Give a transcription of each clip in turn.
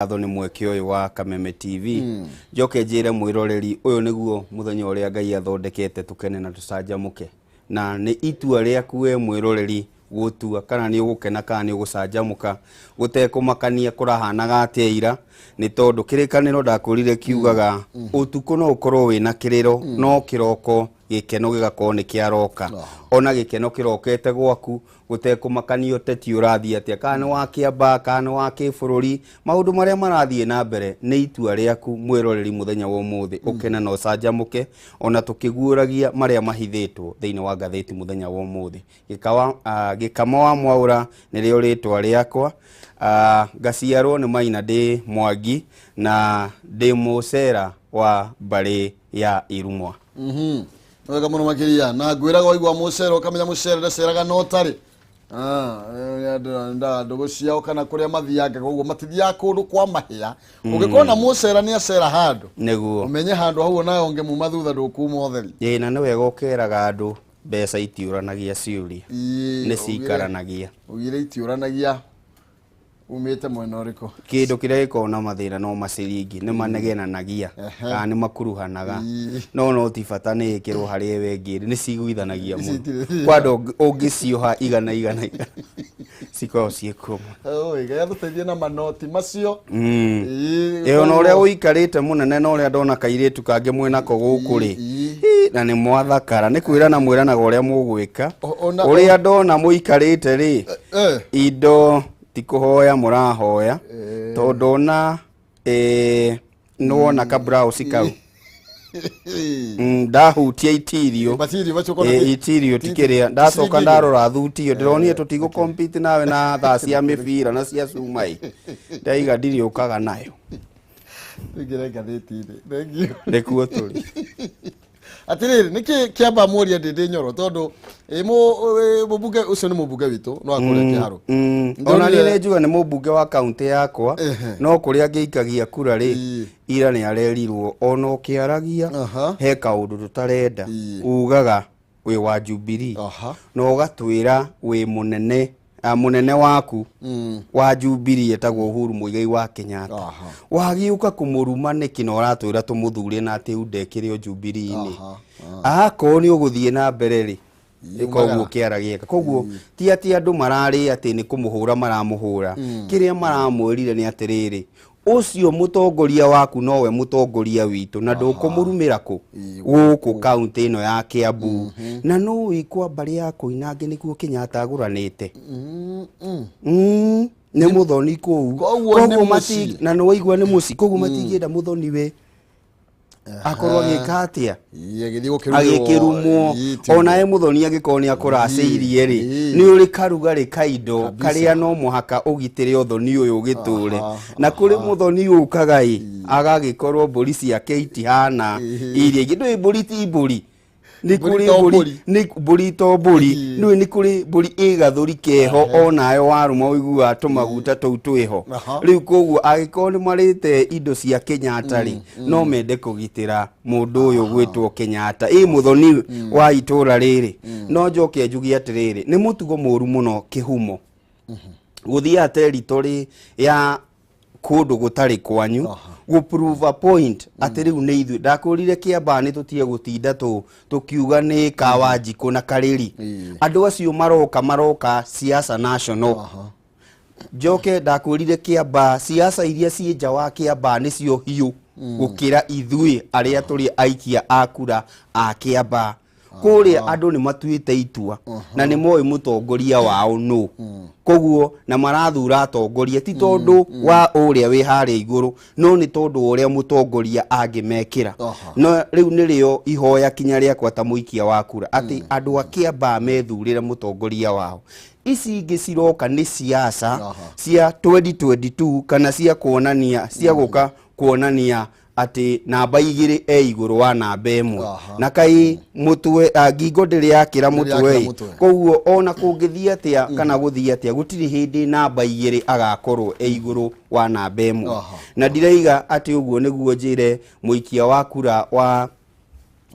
Atho ni mweke uyu wa Kameme TV njoke njire mwiroreri uyu niguo muthenya uria Ngai athondekete tukene na tucanjamuke na ni itua riaku we mwiroreri gutua kana ni ugukena kana ni ugucanjamuka gutekumakania kurahanaga atia ni tondu kirikaniro ndakurire kiugaga utuko no ukorwo wina kiriro no kiroko gikeno gigakorwo ni kiaroka ona gikeno kirokete gwaku gutekumakania uteti urathie atia kana wa kiamba kana wa kibururi maundu maria marathie na mbere ni itua riaku mwiroreri muthenya wa umuthi ukena no canjamuke ona tukiguuragia maria mahithitwo thiini wa ngathiti muthenya wa umuthi gikama wa mwaura ni rio ritwa riakwa ngaciarwo ni Maina ndi Mwangi na ndi mucera wa mbari ya Irumwa. Wega muno makiria na ngwiraga waigwa mucera ukamenya mucera ndaceraga no tari ndogo ciao kana kuria mathianga koguo matithia kundu kwa mahia ungikona mucera ni acera handu niguo umenye handu hau nayo onge muma thutha ndukuma utheri na niwe gukeraga andu mbeca itiuranagia ciuria ni cikaranagia ugire itiuranagia umete mwena uriko kindu kiria gikona mathina no maciringi ni manegenanagia kana ni makuruhanaga no tifata ni ikirwo hari wengiri ni ciguithanagia mu kwando ungicioha igana sikao ciekoma iga yathutethie na manoti macio ona uria uikarite munene na uria ndona kairitu kange mwena ko guku ri na ni mwathakara ni kwirana mwiranaga uria mugwika uria ndona muikarite ri indo tikuhoya murahoya tondu na nuona ka browse kau ndahutia itirio tikiria ndacoka ndarora thutio ndironire tutigo compete nawe na thaa cia mibira na cia cumai ndaiga ndiri ukaga nayo ngirenga thitire thank you ndikuo turi atiriri niki kiamba muria ndi nyoro tondu mubuge ucio ni mubuge witu no akore kiharo ona ni njuga ni mubuge wa county yakwa no kuria ngeikagia kura ri ira ni arerirwo ona ukiaragia he kaundu tutarenda ugaga wi wa Jubilee no ugatwira wi munene waku wa Jubilee etagwo Uhuru Muigai wa Kenyatta wagiuka kumuruma niki no uratwira tumuthurie na ati undekirio Jubilee ni ko ni uguthie na mbere ri koguo kiaragieka koguo ti andu marari ati ni kumuhura maramuhura kiria maramwirire ni atiriri ucio mutongoria waku nowe mutongoria witu na ndukumurumira ku guku county ino ya Kiambu na no ikwa bari yako inange nikuo Kenyatta aguranite ni muthoni koguo mati na no waigwa ni muci koguo matingienda muthoni we akorwo gikatia agikirumwo ona muthoni agikoni akuraceirie ri ni uri karugari kaindo karia no muhaka ugitire uthoni uyu giture na kuri muthoni ukaga agagikorwo mburi ciake itihana irie ndu mburi ti mburi ni kuri mburi to mburi ni kuri mburi igathuri keho onayo waruma uigua tumaguta tou twiho riu koguo agikoni marite indo cia Kenyatta ri no mende kugitira mundu uyu gwitwo Kenyatta muthoni wa itura riri no njoke njugi atiriri ni mutugo muru muno kihumo guthia territory ya kundu gutari kwanyu gu prove a point atiriu ni ithu ndakurire Kiamba ni tutie gutinda tukiuga ni Kawanjiku na Kariri andu acio maroka siasa national njoke ndakurire Kiamba siasa iria cie nja wa Kiamba ni cio hiu gukira ithui aria turi aikia akura a Kiamba kuria andu ni matuite itua na ni moi mutongoria wao no koguo na marathura atongoria ti tondu wa uria wi haria iguru no ni tondu uria mutongoria angimekira no riu ni rio ihoya kinya riakwa ta muikia wa kura ati andu a Kiamba methurire mutongoria wao ici ingi ciroka ni siasa cia 2022 kana cia kuonania cia guka kuonania ati namba igiri iguru wa namba imwe na kai mutwe ngingo ndiri yakira mutwe koguo ona kungithia atia kana guthia atia gutiri hindi namba igiri agakorwo iguru wa namba imwe na ndireiga ati uguo niguo njire muikia wa kura wa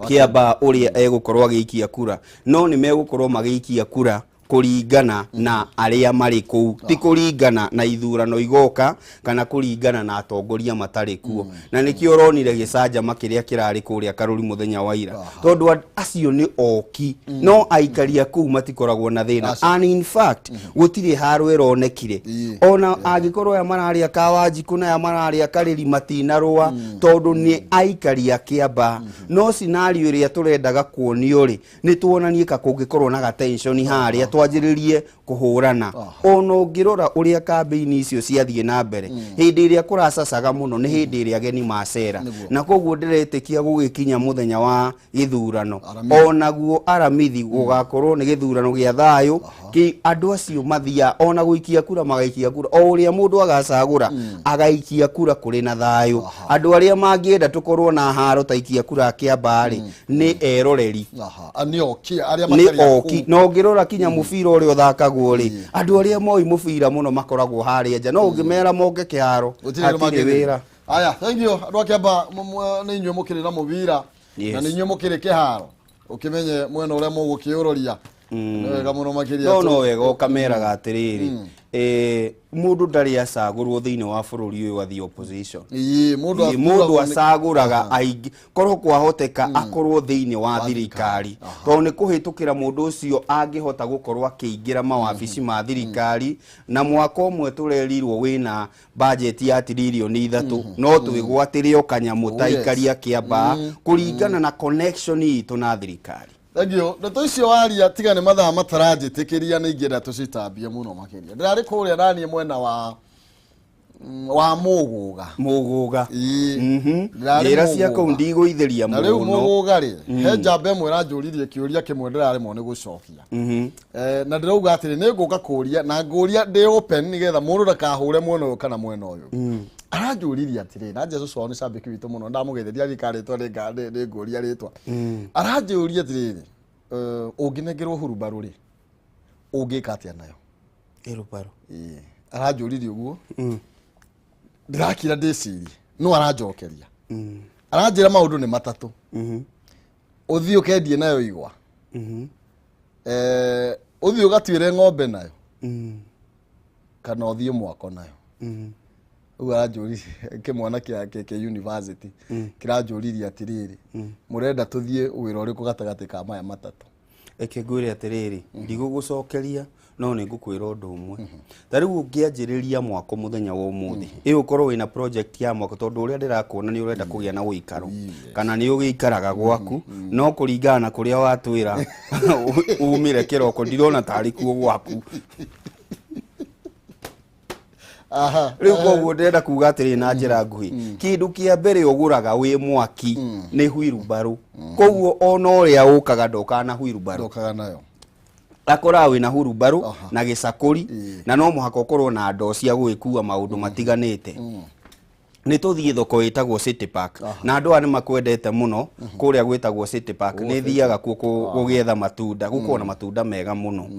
Kiamba uria egukorwo agiikia kura no ni megukorwo magiikia kura kuringana na aria mari kuu ti kuringana na ithurano igoka kana kuringana na atongoria matari kuo na nikio uronire gicanja kiria kirari kuria Karuri muthenya wa ira tondu acio ni oki no aikaria kuu matikoragwo na thina and in fact gutire haro ironekire ona agikorwo ya mararia kawaji kuna ya mararia Kariri matinarwa tondu ni aikaria Kiamba no scenario iria turendaga kuonio ri ni tuonanie ka kungikorwo na tension haria twajiririe kuhurana ono ngirora uria campaign icio ciathie na mbere hindi iria kuracacaga muno ni hindi iria ageni macera na koguo ndiretikia gugikinya muthenya wa githurano onaguo aramithi gugakorwo ni githurano gia thayo ki andu acio mathia ona guikia kura magaikia kura o uria mundu agacagura agaikia kura kuri na thayo andu aria mangienda tukorwo na haro taikia kura Kiamba ri ni eroreri ni oki aria makaria no ngirora kinya mubira uri uthakagwo ri andu aria moi mubira muno makoragwo haria nja no ngimera moke kiharo atire wira aya thank you andu a Kiamba ni inywe mukirira mubira na ni inywe mukiri kiharo ukimenye mwena uria mugukiuroria wega muno makiria no wega ukameraga atiriri mundu ndari acagurwo thiini wa bururi uyu wa the opposition mundu acaguraga aingi korwo kwahoteka akorwo thiini wa thirikari to ni kuhitukira mundu ucio angihota gukorwo akiingira mawabici ma thirikari na mwaka umwe turerirwo wina budget ya tiririoni 3 no twigwatirio kanyamu taikaria Kiamba kuringana na connection itu na thirikari. Thank you. Ndeto icio waria tigane mathaa matarajitikiria ni ingenda tucitambie muno makiria. Ndirari kuria nani mwena wa muguga. Ndira cia kou ndigũitheria muno. Na riu muguga ri he njamba imwe ranjuririe kiuria kimwe ndirarimo ni gucokia. Na ndirauga atiri ni nguka kuria na nguria ndi open nigetha mundu ndakahure mwena uyu kana mwena uyu. Aranjuririe atiri na Jesu so ni cambiki witu muno ndamugetheria rikaritwa ni nguria ritwa. Aranjuririe atiri unginengerwo hurubaru ri ungika atia nayo hurubaru aranjuririe uguo ndirakira ndicirie no aranjokeria aranjira maundu ni matatu uthio kendie nayo igwa uthio gatwire ng'ombe nayo kana uthio mwako nayo aranjuririe kimwana kia university kiranjuririe atiriri murenda tuthie wira uriku gatagati ka maya matatu ekegwire atiriri ndigugucokeria no ni ngukwira undu umwe tariu ungianjiriria mwako muthenya wa umuthi ukorwo wina project ya mwako tondu uria ndirakuona ni urenda kugia na uikaro kana ni ugiikaraga gwaku no kuringana na kuria watwira umire kiroko ndirona tari kuo gwaku riu koguo ndenda kuga atiri na njira nguhi kindu kia mbere uguraga wi mwaki ni huirubaru koguo ona uria ukaga ndokana huirubaru ndokaga nayo akora wina hurubaru na gicakuri na no muhaka ukorwo na ndo cia gwikua maundu matiganite ni tuthie thoko itagwo City Park na andu ani makwendete muno kuria gwitagwo City Park ni thiaga kugietha matunda gukorwo na matunda mega muno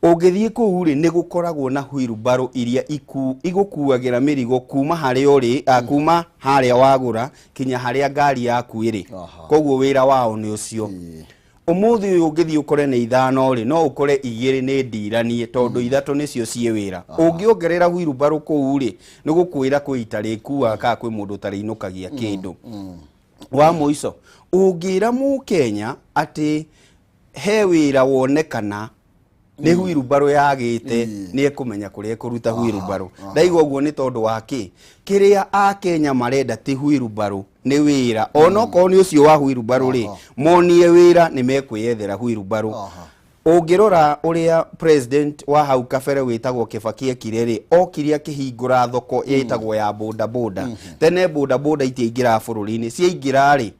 ungithie kuu ri ni gukoragwo na huirubaru iria igukuagira mirigo kuma haria uri kuma haria wagura kinya haria ngari yaku iri koguo wira wao ni ucio umuthi uyu ungithie ukore ni 5 ri no ukore 2 ni ndiranie tondu 3 nicio cie wira ungiongerera huirubaru kuu ri ni gukwira kuita rikua ka kwi mundu tariinukagia kindu wa muico ungira mu Kenya ati he wira wonekana ni huirubaru yagite ni ekumenya kuria kuruta huirubaru ndaigwa guo ni tondu waki kiria a Kenya marenda ti huirubaru ni wira ono ko ni ucio wa huirubaru ri monie wira ni mekwiyethera huirubaru ungirora uria president wa hau kabere witagwo Kibaki ekire ri okiria kihingura thoko yitagwo ya boda boda tene boda boda itiingira bururi-ini ciaingira ri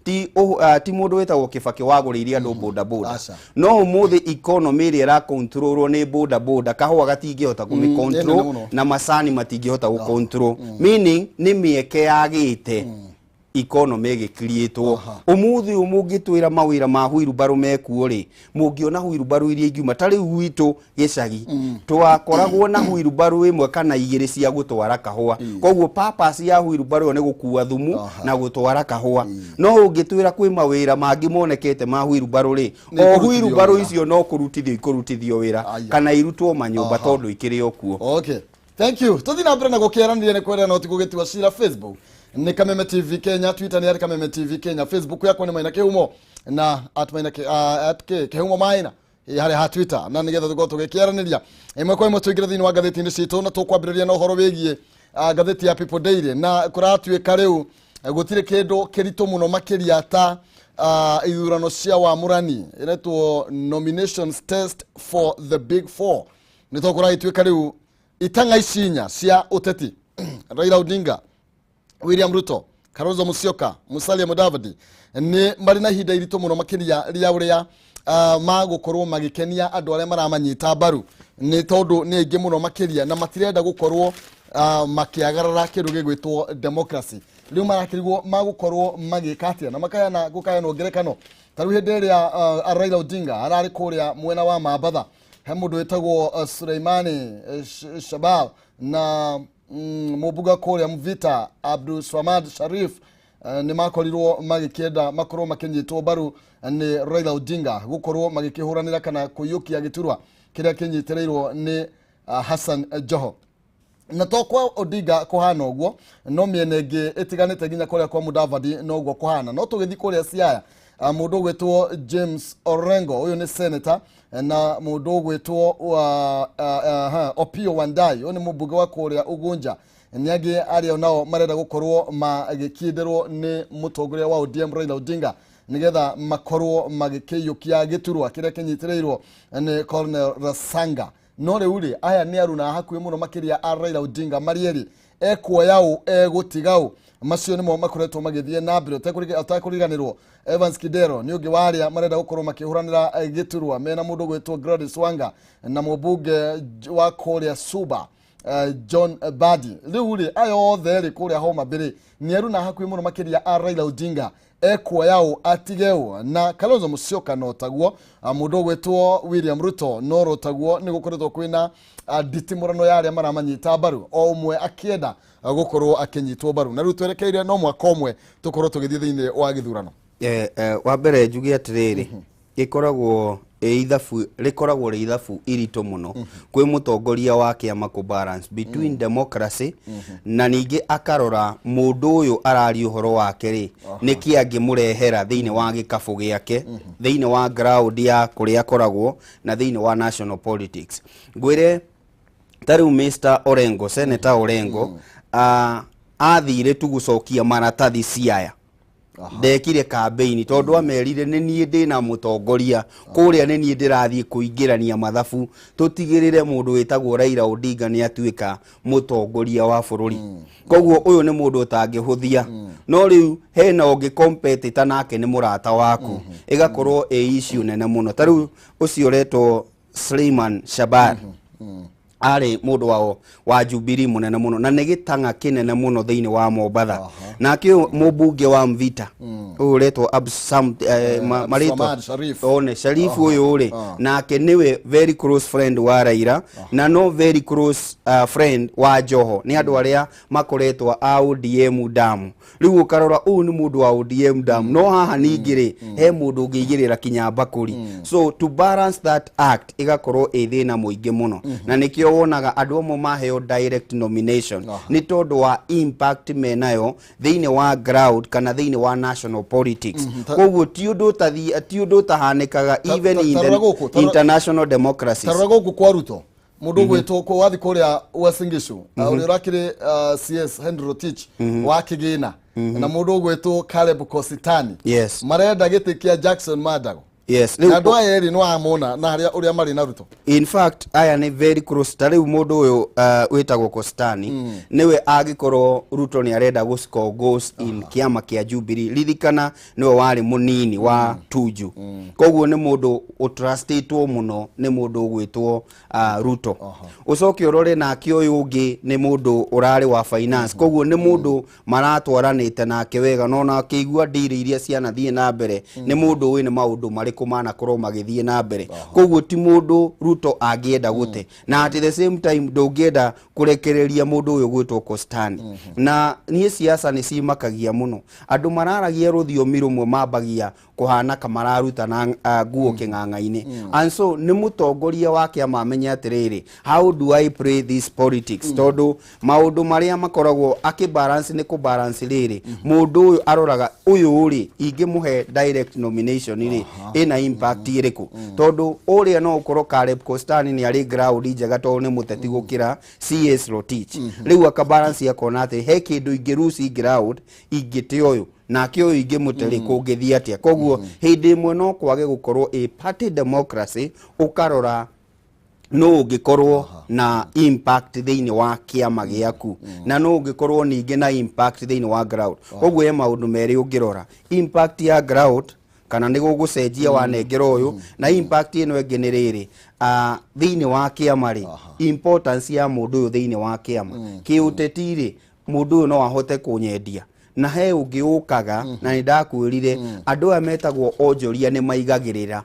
ti mundu wetagwo Kibaki waguriria andu boda boda no umuthi economy iri ra controlwo ni boda boda kahua gatingihota kumi control na masani matingihota gu control meaning ni mieke yagite economy gikrietwo umuthi umugitwira mawira ma huirubaru mekuo ri mungiona huirubaru iria ingiuma tari gwitu gicagi twakoragwo na huirubaru imwe kana igiri cia gutwara kahua koguo purpose ya huirubaru ni gukua thumu na gutwara kahua no ungitwira kwi mawira mangi monekete ma huirubaru ri o huirubaru icio no kurutithio wira kana irutwo manyumba tondu ikiri okuo. Okay, thank you. Tuthina mbere na gukiaranire ne kwera no tigugitiwa cira Facebook ni Kameme TV Kenya, Twitter ni Kameme TV Kenya, Facebook yako ni Maina Kihumo na @Maina Kihumo Maina hare ha Twitter na nigetha tugo tugikiaraniria imwe kwa imwe tuigira thini wa gatheti ni citu na tukwambiriria no horo wigie gatheti ya People Daily na kuratuika riu gutire kindu kirito muno makiria ta ithurano cia wa murani iretwo nominations test for the big four ni tukuratuika riu itanga isinya cia uteti Raila Odinga, William Ruto, Kalonzo Musyoka, Musalia Mudavadi ni marina hida irito muno makiria ria uria magukorwo magikenia andu aria maramanyita baru ni tondu ni ingi muno makiria na matirenda gukorwo makiagarara kindu gigwitwo democracy riu marakirigwo magukorwo magikatia na makayana gukayana ngerekano taru hindi iria Raila Odinga arari kuria mwena wa Mabatha he mundu wetagwo Suleimani Shabab na mubuga kuria Mvita Abdul Swamad Sharif ni makorirwo magikienda makorwo makinyitwo baru ni Raila Odinga gukorwo magikihuranira kana kuyukia giturwa kiria kinyitireirwo ni Hassan Joho na tokwa Odinga kuhana uguo no mienenge itiganite ginya kuria kwa Mudavadi no uguo kuhana no tugithi kuria Siaya mundu gwetwo James Orengo uyu ni senator na mundu gwetwo Opio Wandai uyu ni mubuga wa kuria Ugunja niagi aria nao marenda gukorwo magikinderwo ni mutongoria wa ODM Raila Odinga nigetha makorwo magikiyukia giturwa kiria kinyitireirwo ni Colonel Rasanga no riuri aya ni aruna hakuhi muno makiria Raila Odinga marieri ekuoyau egutigau macio nimo makoretwo magithie na mbere utakuriganirwo Evans Kidero ni ungi waria marenda gukorwo makihuranira giturwa mena mundu gwetwo Gladys Wanga na mubunge wa kuria Suba John Badi riuri ayo othe kuria Homa Bay ni aruna hakuhi muno makiria Raila Odinga ekuoyau atigeu na Kalonzo Musyoka no taguo mundu gwetwo William Ruto no rotaguo ni gukoretwo kwina ditimurano yaria maramanyita baru o umwe akienda gukorwo akinyitwo baru na riu twerekeire no mwaka umwe tukorwo tugithie thiini wa githurano wa mbere njugi atiriri ikoragwo rikoragwo ri ithabu irito muno kwi mutongoria wa kiama ku balance between democracy na ningi akarora mundu uyu arari uhoro wake ri niki angimurehera thiini wa gikabu giake thiini wa ground ya kuria akoragwo na thiini wa national politics ngwire tariu Mr Orengo Senator Orengo athire tu gucokia maratathi Siaya ndekire campaign tondu amerire ni nie ndina mutongoria kuria ni nie ndirathie kuingirania mathabu tutigirire mundu wetagwo Raila Odinga ni atuika mutongoria wa bururi koguo uyu ni mundu utangihuthia no riu hena ungi competitor nake ni murata waku igakorwo issue nene muno tariu ucio retwo Suleiman Shabar ari mundu wao wa Jubilee munene muno na negitanga kinene muno thiini wa Mombasa na kio mubunge wa Mvita uretwo Absam marito one Sharif uyu uri nake niwe very close friend wa Raila na no very close friend wa Joho ni andu aria makoretwo a ODM damu riu ukarora uyu ni mundu wa ODM damu no haha ningiri he mundu ngigirira kinyamba kuri so to balance that act igakorwo ithina muingi muno na nikio wonaga andu amwe maheo direct nomination ni tondu wa impact menayo thiini wa ground kana thiini wa national politics koguo ti undu tahanikaga even in the international democracies taragoku kwa Ruto mundu gwetwo ko wathi kuria Wasingishu uri rakire CS Henry Rotich wa Kigina na mundu gwetwo Caleb Kositani yes marenda gitikia Jackson Madago Yes. Na ndo ayeri no amona na haria uria mari na Ruto. In fact, aya ni very close. Tariu mundu uyu witagwo Kostani niwe agikorwo Ruto ni arenda guscore goals in kiama kia Jubilee. Ririkana niwe wari munini wa Tuju. Koguo ni mundu utrustitwo muno ni mundu ugwitwo Ruto. Ucoke urore na kioyu ungi ni mundu urari wa finance. Koguo ni mundu maratwaranite nake wega no na kigua ndiri iria ciana thie na mbere ni mundu wini maundu mariku mana korwo magithie na mbere. Koguo ti mundu Ruto agienda gute na at the same time ndungienda kurekereria mundu uyu gwitwo Kostani. Na nie siasa ni cimakagia muno. Andu mararagia ruthiomi rumwe mambagia kuhana kamararuta na nguo king'ang'a-ini. And so ni mutongoria wake amamenya atiriri, how do I play this politics? Tondu maundu maria makoragwo akibalance ni kubalance riri mundu uyu aroraga uyu uri ingimuhe direct nomination iri ina impact iriku. Tondu uria no ukorwo Caleb Kostani ni ari ground njega tondu ni muteti gukira CS Rotich. Riu akabalance yakona ati he kindu ingiruci ground ingite uyu na kio ingi muteri kungithia atia. Koguo hindi imwe no kwage gukorwo a party democracy ukarora no ungikorwo na impact thiini wa kiama giaku na no ungikorwo ningi na impact thiini wa ground. Koguo ye maundu meri ungirora impact ya ground kana ni gugucenjia wanengero uyu na impact ino ingi ni riri thiini wa kiama ri importance ya mundu uyu thiini wa kiama kiuteti ri mundu uyu no ahote kunyendia na he ungiukaga na ni ndakwirire andu aya metagwo onjoria ni maigagirira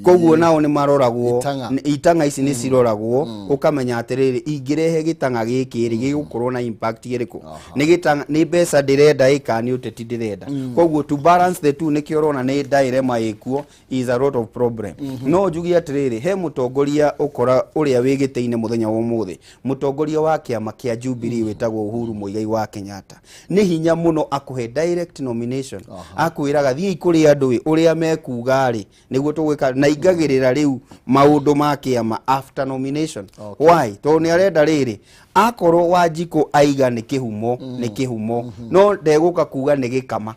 koguo nao ni maroragwo itanga ici ni ciroragwo ukamenya atiriri ingirehe gitanga giki ri gigukorwo na impact iriku ni gitanga ni mbeca ndirenda ikani uteti ndirenda. Koguo to balance the two nikio rona ni dilemma ikuo is a lot of problem. No njugi atiriri he mutongoria ukora uria wigiteine muthenya wa umuthi mutongoria wa kiama kia Jubilee witagwo Uhuru Muigai wa Kenyatta ni hinya muno akuhe direct nomination akwiraga thii kuri andu uria mekuga ri niguo tugwika na igagirira riu maundu ma kiama after nomination. Why? To ni arenda riri akorwo Wanjiku aiga ni kihumo ni kihumo no ndeguka kuga ni gikama.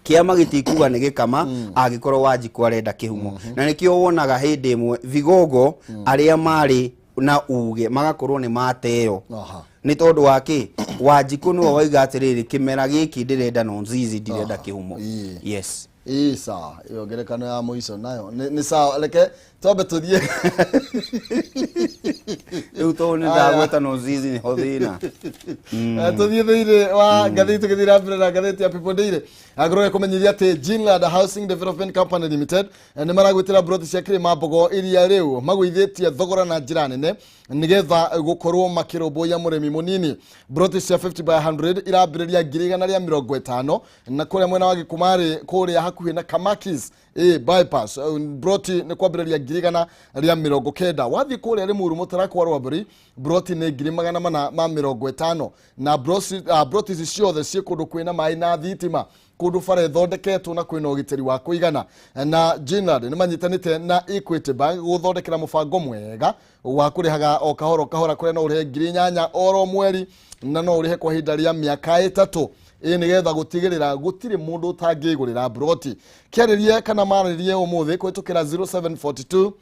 Kiama gitikuga ni gikama agikorwo Wanjiku arenda kihumo na nikio wonaga hindi imwe vigogo aria mari na uge magakorwo ni mateo ni tondu waki Wanjiku no waiga atiriri kimera giki ndirenda nonzizi ndirenda kihumo. Yes. Sawa, iyo ngerekano ya muico nayo ni sawa, leke tobe tuthie utone ndagweta nonzizi ni hothina tuthie thire wa Magathiti githira mbere na Magathiti ya People Daily agroye kumenyithia ati Jinlad Housing Development Company Limited ni maragwitira broti cia kirima mbogo iria riu magwithitie thogora na njira nene nigetha gukorwo makiromboya murimi munini. Broti cia 50 by 100 irambiriria 150 na kuria mwena wa Gikumari kuria hakuhi na Kamakis bypass broti ni kwambiriria 190 wathi kuria Limuru mutarako wa Rwaburi broti ni 450 na broti ici ciothe cie kundu kwina mai na thitima kundu fare thondeketwo na kwina ugiteri wa kuigana. Na Jinlad ni manyitanite na Equity Bank guthondekera mubango mwega wa kurihaga o kahora kuria no urihe 8,000 oro mweri na no urihe kwa hinda ria miaka 3 nigetha gutigirira gutiri mundu utangigurira broti. Kiaririe kana mararirie umuthi kwitukira 0742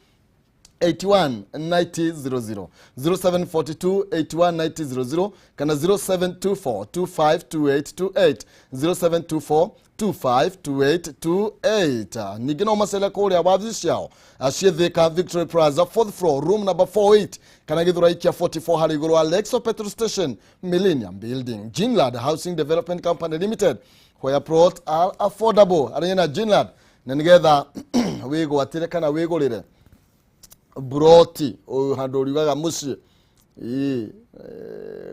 819000 0742819000 kana 0724252828 0724252828. Nigino masela kuria wathi ciao acietheka Victory Plaza 4th floor room number 48 kana githuraikia 44 hari iguru Alexo petrol station Millennium Building. Jinlad Housing Development Company Limited where plots are affordable. Arena Jinlad na nigetha wigo atire kana wigurire broti handuri waga muci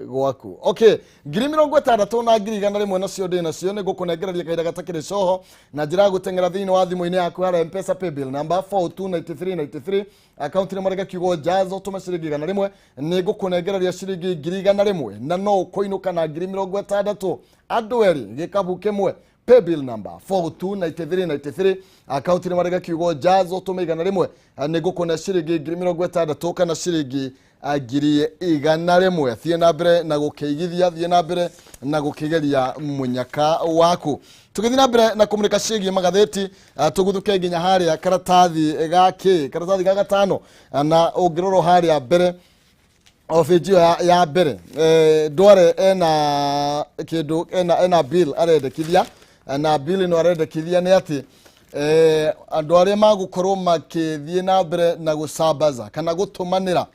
gwaku. Okay, 60,000 na 100,000 nacio ndi nacio ni gukunengereria kaida gatakire coho na njira gutengera thiini wa thimu-ini yaku ya M-Pesa paybill number 429393 account ni marega kiugo jazo tuma ciringi 100 ni gukunengereria ciringi 100,000 na no koinuka na 60,000 andu eri gikabu kimwe paybill number 429393 account ni marega kiugo jazo tuma 100 ni gukuna ciringi 60,000 kana ciringi ngiri 100 thie na mbere na gukeigithia thie na mbere na gukigeria munyaka waku tugithi na mbere na kumurika ciĩgiĩ magathĩti tuguthuke nginya haria karatathi ga gatano na ũngĩrora haria mbere ofejio ya mbere Dware ena bill arendekithia na bill no arendekithia nĩ atĩ andũ arĩa magũkorwo makĩthiĩ na mbere na gũcambaza kana gũtũmanĩra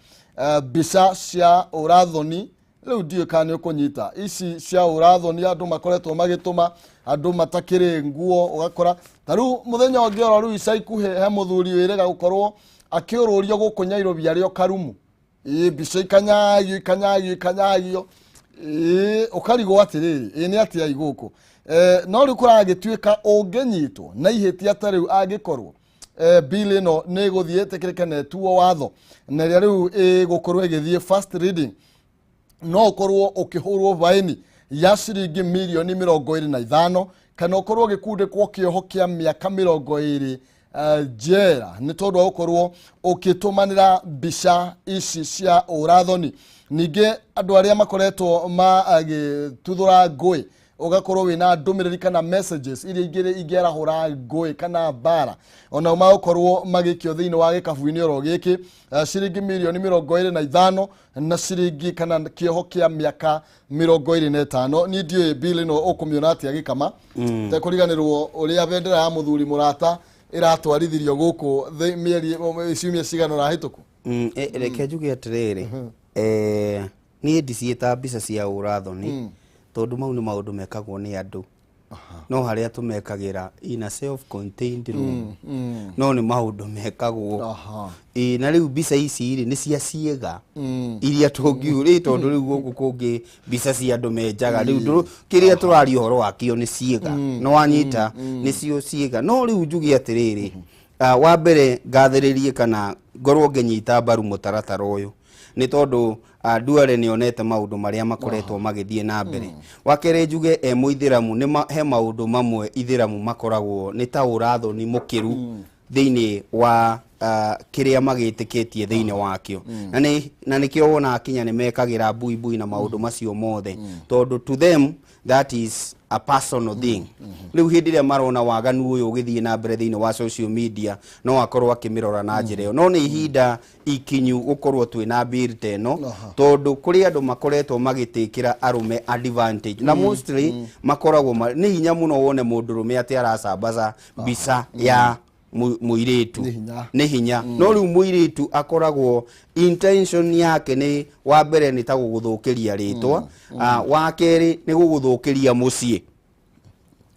mbica cia ũrathoni rĩu ndiũ kana nĩ ũkũnyita ici cia ũrathoni andũ makoretwo magĩtũma andũ matakĩrĩ nguo ũgakora ta rĩu mũthenya ũngĩ ora rĩu ica ikuhĩ he mũthuri wĩrĩga gũkorwo akĩũrũrio gũkũ Nyairobi arĩ o Karumu mbica ikanyagio ũkarigwo atĩrĩrĩ nĩ atĩa igũkũ no rĩu kũragĩtuĩka ũngĩnyitwo na ihĩtia ta rĩu angĩkorwo bill ĩno nĩ gũthiĩ ĩtĩkĩrĩke na ĩtuo watho na rĩrĩa rĩu ĩgũkorwo ĩgĩthiĩ first reading no ũkorwo ũkĩhũrwo faini ya ciringi mirioni 25 kana ũkorwo ũgĩkundĩkwo kĩoho kĩa mĩaka 20 njera nĩ tondũ wa gũkorwo ũkĩtũmanĩra mbica ici cia ũrathoni ningĩ andũ arĩa makoretwo magĩtuthũra ngũĩ ugakorwo wina ndũmĩrĩri kana messages iria ingĩarahũra ngũĩ kana bara ona maũkorwo magĩkio thĩinĩ wa gĩkabu-inĩ oro gĩkĩ ciringi mirioni 25 na ciringi kana kĩoho kĩa mĩaka 25 ni ndiũĩ bill ĩno ũkũmĩona atĩa gĩkama tekũriganĩrwo ũrĩa bendera ya mũthuri mũrata iratwarithirio gũkũ mĩeri ciumia cigana rahĩtũku reke njuge atĩrĩrĩ niĩ ndiciĩta mbica cia ũrathoni tondu mau nĩ maũndũ mekagwo nĩ andũ no harĩa tũmekagĩra in a self-contained room no nĩ maũndũ mekagwo na rĩu mbica ici nĩ cia ciĩga iria tũngiũrĩ tondũ rĩu gũkũ kũngĩ mbica cia andũ menjaga rĩu kĩrĩa tũraria ũhoro wakĩo nĩ ciĩga no wanyita nĩcio ciĩga no rĩu njuge atĩrĩrĩ wa mbere ngathĩrĩrie kana ngorwo ngĩnyita mbaru mũtaratara ũyũ nĩ tondũ Dware nĩonete maũndũ marĩa makoretwo magĩthiĩ na mbere wakere njuge mũithĩramu he maũndũ mamwe ithĩramu makoragwo nĩ ta ũrathoni mũkĩru thĩinĩ wa kĩrĩa magĩtĩkĩtie thĩinĩ wakĩo na nĩkĩo wona akinya nĩ mekagĩra buibui na maũndũ macio mothe tondũ to them that is a personal thing rĩu hĩndĩ ĩrĩa marona waganu ũyũ ũgĩthiĩ na mbere thĩinĩ wa social media no akorwo akĩmĩrora na njĩra ĩyo no nĩ ihinda ikinyu gũkorwo twĩna bill ta ĩno tondũ kũrĩ andũ makoretwo magĩtĩkĩra arũme advantage na mostly makoragwo nĩ hinya mũno wone mũndũrũme atĩ aracambaza mbica ya mũirĩtu nĩ hinya no rĩu mũirĩtu akoragwo intention yake nĩ wa mbere nĩ ta gũgũthũkĩria rĩtwa wa kerĩ nĩ gũgũthũkĩria mũciĩ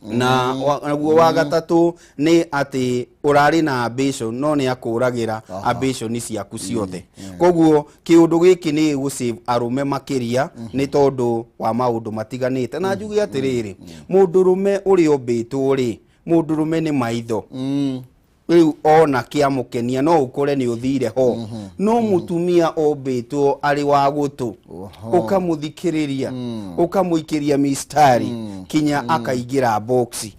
na naguo wa gatatũ nĩ atĩ ũrarĩ na ambition no nĩ akũragĩra ambition ciaku ciothe koguo kĩũndũ gĩkĩ nĩ gũsave arũme makĩria nĩ tondũ wa maũndũ matiganĩte na njuge atĩrĩrĩ mũndũrũme ũrĩa ombĩtwo rĩ mũndũrũme nĩ maitho rĩu ona kĩamũkenia no ũkore nĩ ũthire ho no mũtumia ombĩtwo arĩ wa gũtũ ũkamũthikĩrĩria ũkamũikĩria mistari kinya akaingĩra boxi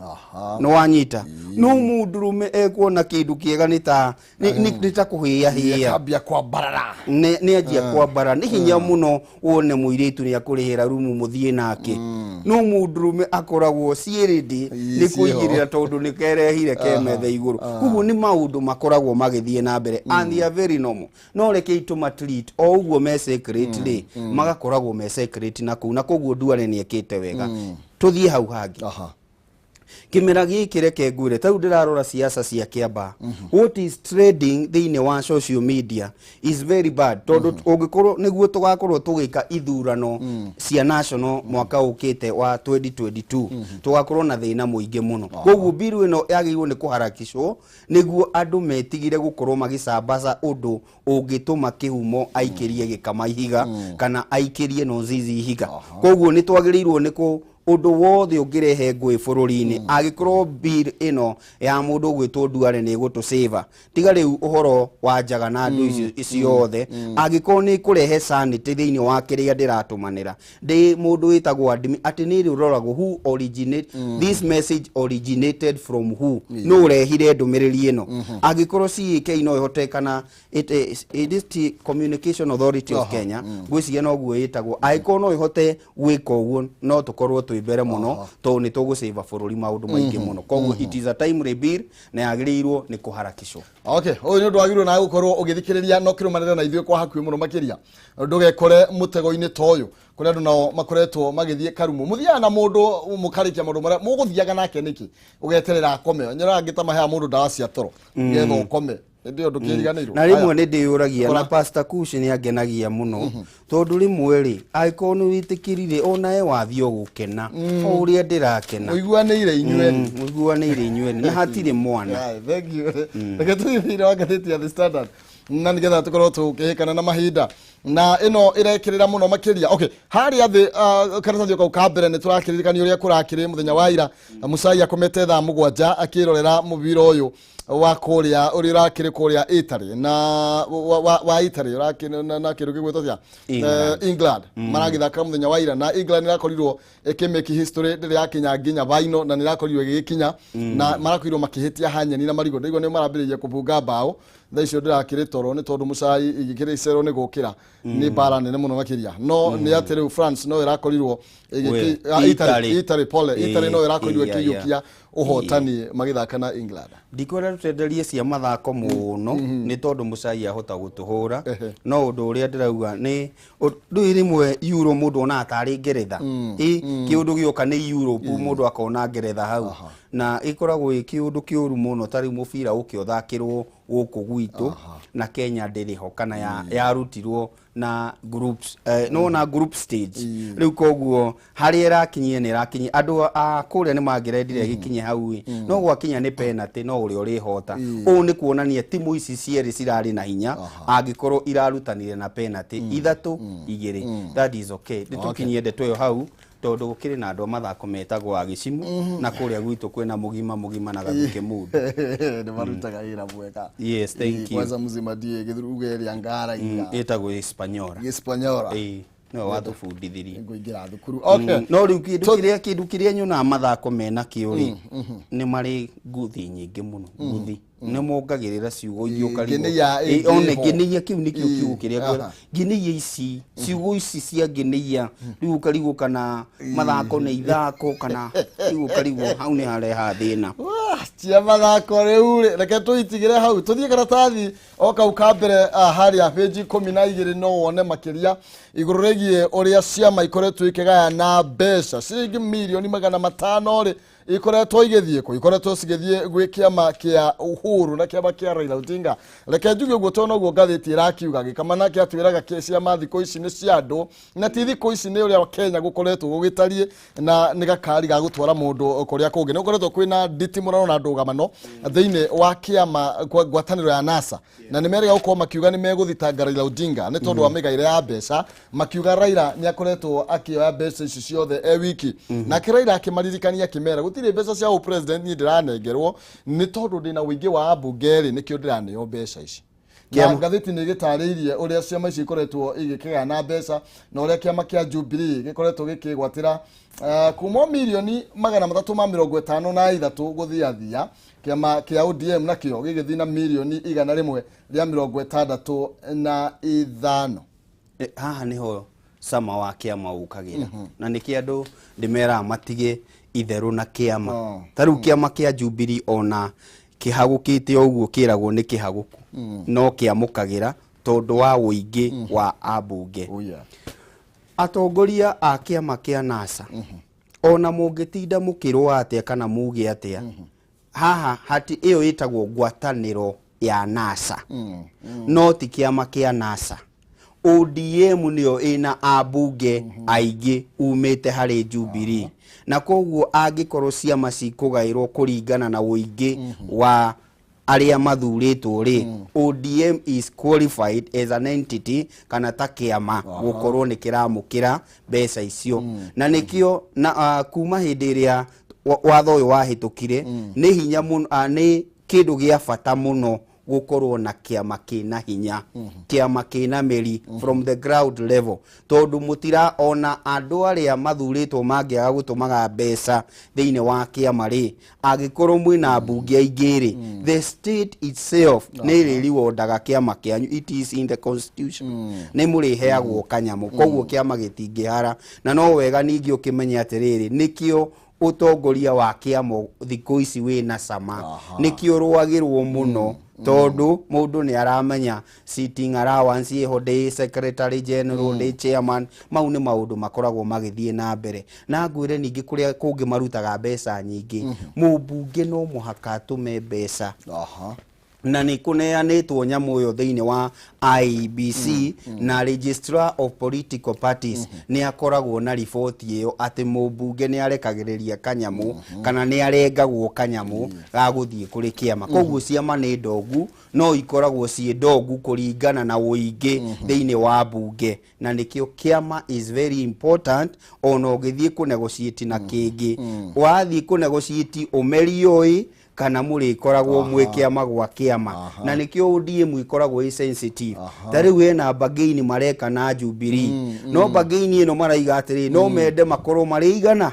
no wanyita no mũndũrũme ekuona kĩndũ kĩega nĩ ta kũhĩa ambia kwambarara nĩ anjia kwambara nĩ hinya mũno wone mũirĩtu nĩ akũrĩhĩra rumu mũthiĩ nake no mũndũrũme akoragwo ciĩrĩndĩ nĩ kũigĩrĩra tondũ nĩ kerehire kemethe igũrũ ni maũndũ makoragwo magĩthiĩ na mbere and they are very normal no rekei tũmatreat o ũguo me secretly magakoragwo me secret na koguo Dware nĩ ekĩte wega tũthiĩ hau hangĩ kĩmera gĩkĩ reke ngwĩre ta rĩu ndĩrarora siasa cia Kĩambaa what is trading thĩinĩ wa social media is very bad tondũ ũngĩkorwo nĩguo tũgakorwo tũgĩka ithurano cia national mwaka ũkĩte wa 2022 tũgakorwo na thĩna mũingĩ mũno koguo bill ĩno yagĩrĩirwo nĩ kũharakicwo nĩguo andũ metigire gũkorwo magĩcambaza ũndũ ũngĩtũma kĩhumo aikĩrie gĩkama ihiga kana aikĩrie Nonzizi ihiga koguo nĩ twagĩrĩirwo nĩ undu wothe ungirehe ngui bururi-ini agikorwo bill ino ya mundu gwitwo Duale ni gutu save tiga riu uhoro wa njaga na andu icio yothe agikorwo ni kurehe sanity thiini wa kiria ndiratumanira ndi mundu witagwo admin ati ni ruroragwo who originate this message originated from who no urehire ndumiriri ino agikorwo CK no ihote kana it is the Communication Authority of Kenya gwiciria no guo yitagwo agikorwo no ihote gwika uguo no tukorwo twi mbere muno to ni tugusave bururi maundu maingi muno koguo it is a timely bill na yagirirwo ni kuharakishwo. Okay, uyu ni undu wagirwo na gukorwo ugithikiriria no kirumanira na ithuĩ kwa hakuhi muno makiria ndugekore mutego-ini toyo kuri andu nao makoretwo magithie karumu muthiaga na mundu mukarikia maundu maria muguthiaga nake niki ugeterera akome nyora ngitama ha mundu ndawa cia toro ngetho ukome ndio ndukiriganirwo na rimwe ni ndiyuragia na Pastor Kush ni agenagia muno tondu rimwe ri aiko ni witikirire onae wathio gukena uria ndirakena uiguanire inyweni uiguanire inyweni na hatire mwana thank you reke tuthire Magathiti ya The Standard na nigetha tukorwo tukihikana na mahinda na ino irekirira muno makiria. Okay, hari athi karatathi kau kambere ni turakiririkania uria kurakiri muthenya wa ira Musai akomete thaa 7 akirorera mubira uyu wa kuria uri rakiri kuria Italy na wa Italy rakiri na kiru kigwetwo cia England maragithaka muthenya wa ira na England irakorirwo ikimeki history ndiri yakinya nginya vaino na nirakorirwo igikinya na marakorirwo makihitia hanyeni na marigo ndigo ni marambiririe kubunga bao thaicio ndirakiri toro ni tondu Musai igikira icero ni gukira ni bara nene muno makiria no ni atiri France no irakorirwo Italy no irakorirwo kiyukia uhotani magithaka na England ndikwera tutenderie cia mathako muno ni tondu Musai ahota gutuhura no undu uria ndirauga ni ndu rimwe euro mundu ona atari Ngeretha kiundu gioka ni Europe mundu akona Ngeretha hau na ikoragwo ikiundu kiuru muno tari mubira ukiothakirwo guku gwitu na Kenya ndiriho kana yarutirwo na groups no na group stage riu koguo hari irakinyie ni irakinyie andu a kuria ni mangirendire gikinye hau no gwakinya ni penalty no uri urihota u ni kuonania timu ici cieri cirari na hinya angikorwo irarutanire na penalty 3-2 that is okay nditukinyie ndeto yo hau tondu gukiri na andu mathako metagwo agicimu na kuria gwitu kwina mugima na gathuke mundu ni marutaga ira mweka. Yes, thank you. Kwanza muzima die githuruge ria ngara ira etagwo Espanyora no wathufundithirie nguingira thukuru. Okay, no riu kindu kiria nyona mathako mena kiuri ni mari nguthi nyingi muno nguthi ni mongagirira ciugo igiukarigo one nginia kiu nikio kiugo kiria kwera nginia ici ciugo ici cia nginia riu ukarigo kana mathako ni ithako kana riu ukarigo hau ni hareha thina cia mathako riu reke tuitigire hau tuthie karatathi oka ukambere hari a page 12 no wone makiria iguru regie uria ciama ikoretwo ikigaya na mbeca ciringi milioni 500 ri ikoretwo igithie ko ikoretwo cigithie gwi kiama kia Uhuru na kiama kia Raila Odinga reke njuge uguo tono guo Ngathiti irakiuga gikamana kia twiraga cia mathiko ici ni cia andu na ti thiko ici ni uria Kenya gukoretwo gugitarie na ni gakari ga gutwara mundu kuria kungi ni gukoretwo kwina nditimurano na ndugamano thiini wa kiama gwataniro ya NASA na ni merega gukorwo makiuga ni meguthitanga Raila Odinga ni tondu wa migaire ya mbeca makiuga Raila ni akoretwo akioya mbeca ici ciothe wiki na Raila akimaririkania kimera gutire mbeca cia president ni ndiranengerwo ni tondu ndina wingi wa ambungeri nikio ndiraneo mbeca ici. Ngathiti ni gitariirie uria ciama ici ikoretwo igikega na mbeca na uria kiama kia Jubilee gikoretwo gikigwatira kuma milioni 353 guthiathia kiama kia ODM nakio gigithii na milioni 165 haha niho sama wa kiama ukagira na niki andu ndimera matige itheru na kiama taru kiama kia Jubilee ona kihagukite uguo kiragwo ni kihaguku no kiamukagira tondu wa uingi wa abunge atongoria a kiama kia NASA ona mungitinda mukirwa atia kana muge atia haha hati iyo itagwo ngwataniro ya NASA no ti kiama kia NASA ODM niyo ina abunge aigi umete hari Jubilee na koguo angikorwo ciama cikugairwo kuringana na uingi wa aria mathuritwo ri ODM is qualified as an entity kana ta kiama gukorwo ni kiramukira mbeca icio na nikio na kuma hindi ria watho uyu wahitukire ni hinya muno ni kindu gia bata muno gukorwo na kiama kina hinya kiama kina meri from the ground level tondu mutira ona andu aria mathuritwo mangiaga gutumaga mbeca thiine wa kiama ri agikorwo mwina bunge aingiri the state itself ni ririwondaga kiama kianyu, it is in the constitution ni muriheagwo kanyamu koguo kiama gitingihara na no wega ningi ukimenya atiriri nikio utongoria wa kiama thiku ici wina sama nikio ruagirwo muno tondu mundu ni aramenya sitting allowance yeho de secretary general de chairman mau ni maundu makoragwo magithie na mbere na ngwire ningi kuria kungi marutaga mbeca nyingi mubunge no muhaka tume mbeca na ni kuneanitwo nyamu yo thiine wa IBC na registrar of political parties ni akoragwo na report iyo ati mubunge ni arekagiriria kanyamu kana ni arengagwo kanyamu ga guthie kuri kiama koguo ciama ni ndogu no ikoragwo cie ndogu kuringana na uingi thiine wa bunge na nikio kiama is very important ono githie ku negotiate na kingi wathie ku negotiate umerioi kana muri ikoragwo mwe kiama gwa kiama na nikio ODM ikoragwo i sensitive tari we na bagaini mareka na Jubilee no bagaini ino maraiga atiri no mende makoro marigana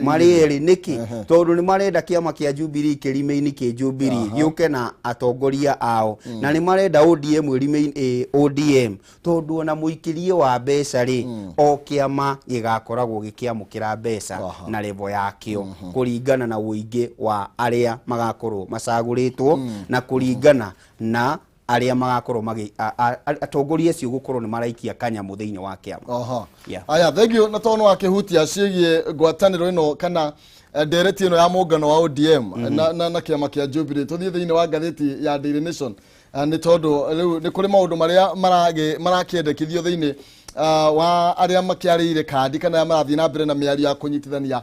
mari eri niki tondu ni marenda kiama kia Jubilee kirimeini ki Jubilee yuke na atongoria ao na ni marenda ODM remain ODM tondu ona muikirie wa mbeca ri o kiama gigakoragwo gikiamukira mbeca na level yakio kuringana na uingi wa aria magakorwo macaguritwo na kuringana na aria magakorwo magi atongoria cio gukorwo ni maraikia kanyamu thiine wa kiama aya thank you na tono akihutia cigie ngwataniro ino kana ndereti ino ya mungano wa ODM na kiama kia Jubilee tuthie thiine wa ngathiti ya Daily Nation ni tondu riu ni kuri maundu maria marakiendekithio thiine wa aria makiarire kandi kana marathie na mbere na miario ya kunyitithania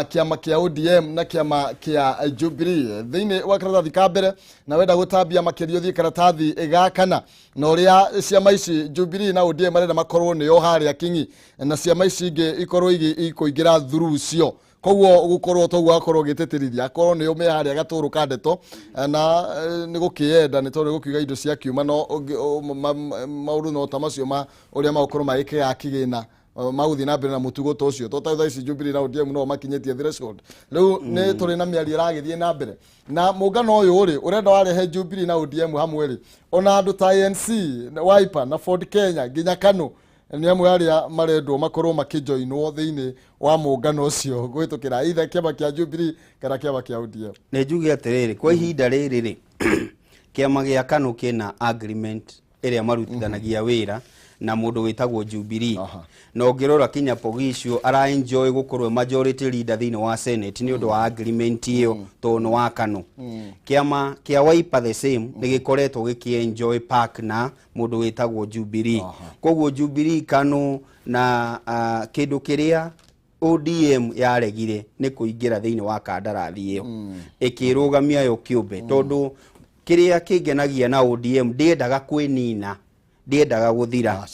kiama kia ODM na kiama kia Jubilee thiine wa karatathi ka mbere na wenda gutambia makirio thie karatathi igakana na uria ciama ici Jubilee na ODM marenda makorwo ni yo haria kingi na ciama ici ingi ikorwo ikuingira through cio koguo gukorwo toguo akorwo gitetirithia akorwo ni ume haria gaturu kandeto na ni gukienda ni tondu gukiuga indo cia kiuma no mauru no tamacio ma uria makorwo maike akigina mauthi na mbere na mutugo to cio totha ici Jubilee na ODM no makinyetie threshold riu ni turi na miari iragithie na mbere na mungano uyu ri urenda warehe Jubilee na ODM hamwe ri ona andu ta ANC Wiper na Ford Kenya ginya Kanu ni amwe aria marendwo makorwo makijoinwo thiine wa mungano ucio gwitukira itha kiama kia Jubilee kana kiama kia ODM ne njuge atiriri kwa ihinda riri ri kiama gia Kanu kina agreement iria marutithanagia wira na mundu witagwo Jubilee na ongirora kinya Pogisho ara enjoy gukorwo majority leader thiine wa Senate ni undu wa agreement iyo tono wa Kanu kiama kia Wiper the same ni gikoretwo gikienjoy park na mundu witagwo Jubilee koguo Jubilee Kanu na kindu kiria ODM yaregire ni kuingira thiine wa kandarathi iyo ikirugamia yo kiumbe tondu kiria kingenagia na ODM ndiendaga kwinina ndiendaga guthira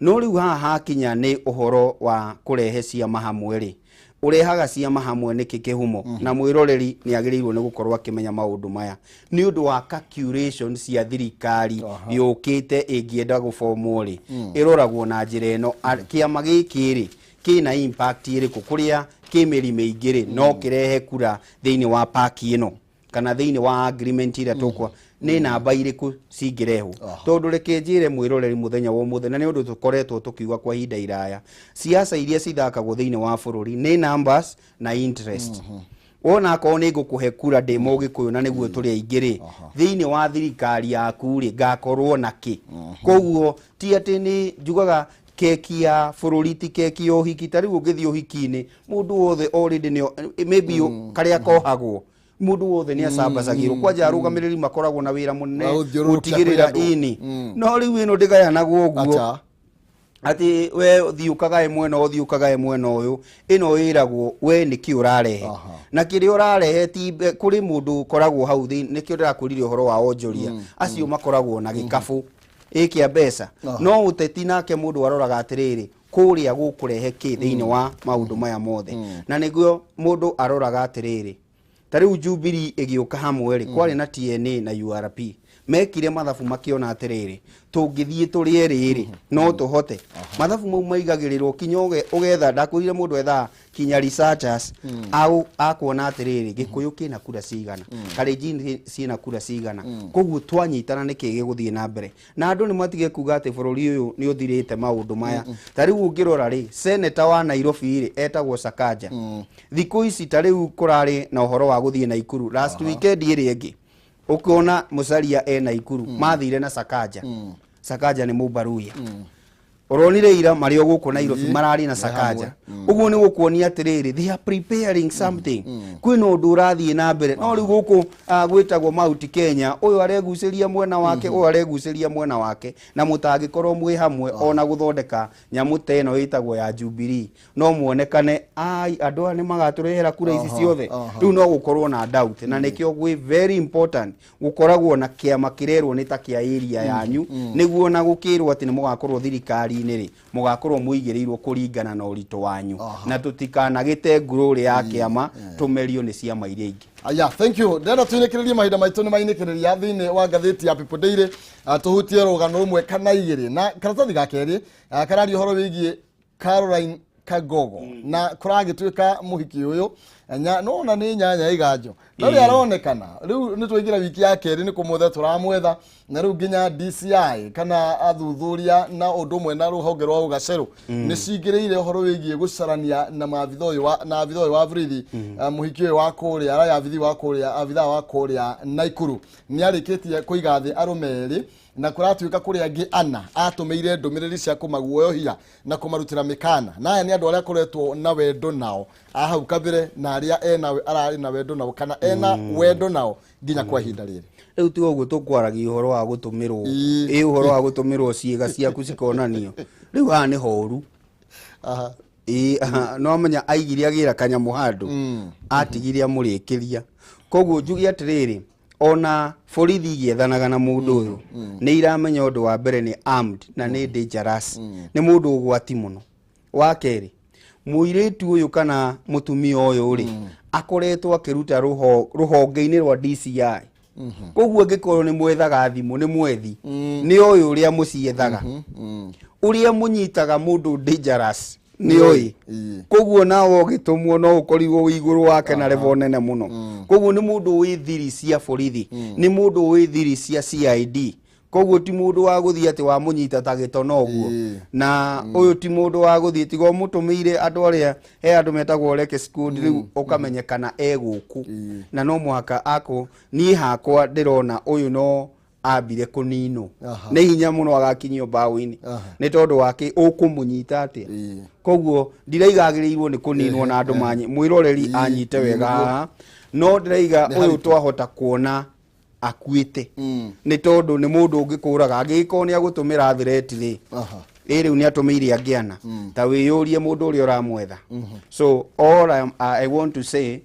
no riu haha kinya ni uhoro wa kurehe ciama hamwe ri urehaga ciama hamwe ni kikihumo na mwiroreri ni agirirwo ni gukorwo akimenya maundu maya ni undu wa calculation cia thirikari yukite ingienda gufomwo ri iroragwo na njira ino kiama giki ri kina impact iriku kuria kimirime igiri no kirehe kura thiine wa paki ino kana thiine wa agreement ira tukwa ni namba iriku cingirehu tondu reke njire mwiroreri muthenya wa muthenya ni undu tukoretwo tukiuga kwa hinda iraya siasa iria cithakagwo thiine wa bururi ni numbers na interest wona ko ni gukuhe kura ndimo gikuyu na niguo turi aingiri thiine wa thirikari yaku ri ngakorwo naki koguo ti ati ni njugaga keki ya bururi ti keki yo hiki tari ugithio hiki-ini mundu wothe already ni maybe karia kohagwo mundu wothe ni acambacagirwo kwanja arugamiriri makoragwo na wira munene gutigirira ini no riu ino ndigaya naguo guo ati we thiukaga mwena thiukaga mwena uyu ino iragwo we niki urarehe na kiri urarehe ti kuri mundu koragwo hau thi niki ndirakurire uhoro wa onjoria acio makoragwo na gikabu ikia mbeca no uteti nake mundu aroraga atiriri kuria gukurehe ki thiini wa maundu maya mothe na niguo mundu aroraga atiriri tariu Jubilee igiuka hamwe ri kwari na TNA na URP mekire mathabu makiona atiriri tungithie turi riri no tuhote mathabu mau maigagirirwo kinyoge ugetha ndakurire mundu etha kinya researchers au akuona atiriri gikuyu kina kura cigana Kalenjin ciina kura cigana koguo twanyitana niki giguthie na mbere na andu ni matige kuga ati bururi uyu ni uthirite maundu maya tariu ungirora ri senator wa Nairobi ri etagwo Sakaja thiku ici tariu kurari na uhoro wa guthie Naikuru last weekend iri ingi ukiona musaria Naikuru mathire na Sakaja Sakaja ni mubaruya uronire ira mario guku Nairobi marari na Sakaja uguo ni gukuonia atiriri they are preparing something kwina undu urathie na mbere no ri guku gwitagwo Mount Kenya uyu areguciria mwena wake uyu areguciria mwena wake na mutangikorwo mwi hamwe ona guthondeka nyamu teno itagwo ya Jubilee no muonekane ai andu ani magaturehera kura ici ciothe riu no gukorwo na doubt na nikio gwi very important gukoragwo na kiama kirerwo ni ta kia area yanyu niguo na gukirwo ati ni mugakorwo thirikari niri mugakorwo muigirirwo kuringana na urito wanyu na tutikana gite ngururi ya kiama tumerio ni ciama iria ingi aya thank you ndenda tuinekereria mahinda maitu ni mainekereria thini wa gatheti ya People Daily tuhutie rugano rumwe kana igiri na karatathi gakeri karari horo wigie Caroline Kagogo na kuragituika muhiki uyu no na ni nyanya iganjo no ri aronekana riu ni twigira wiki ya keri ni kumuthe turamwetha na riu nginya DCI kana athuthuria na undu mwe na ruhonge rwa ugaceru ni cingiriire horo wigie gucarania na mabitha uyu wa Vrithi muhiki uyu wa kuria ara ya bithi wa kuria abitha wa kuria Naikuru ni arikitie kuigathi arumeri na kuratuika kuri angi ana atumeire ndumiriri cia kumaguoyohia na kumarutira mikana naya ni andu aria koretwo na wendo nao ahau kabire na aria nawe arari na wendo nao kana ena wendo nao nginya kwa ihinda riri riu tigo guo tukwaragia uhoro wa gutumirwo uhoro wa gutumirwo ciiga ciaku cikonanio riu ha ni horu no menya aigiria gira kanyamu handu atigiria murikiria koguo njugi atiriri ona borithi giethanaga na mundu uyu ni iramenya undu wa mbere ni armed na ni dangerous ni mundu ugwati muno wa keri muiritu uyu kana mutumia uyu ri akoretwo akiruta ruhonge-ini rwa DCI koguo ngikorwo ni mwethaga thimu ni mwethi ni uyu uria muciethaga uria munyitaga mundu dangerous ni oi koguo nawo gitumwo no ukorirwo wiguru wake na level nene muno koguo ni mundu wi thiri cia borithi ni mundu wi thiri cia CID koguo ti mundu wa guthia ati wa munyita ta gitono guo na uyu ti mundu wa guthia tigo mutumire andu aria andu metagwo reke school riu ukamenyekana eguku na no mwaka ako ni hakwa ndirona uyu no ambire kunino ni hinya muno agakinyio bawi-ini ni tondu wake ukumunyita atia koguo ndiraigagirirwo ni kuninwo na andu manye mwiroreri anyite wega no ndiraiga uyu twahota kuona akuite ni tondu ni mundu ungikuraga agiko ni agutumira threat ri riu ni atumeire angiana ta wiyurie mundu uri uramwetha so all I want to say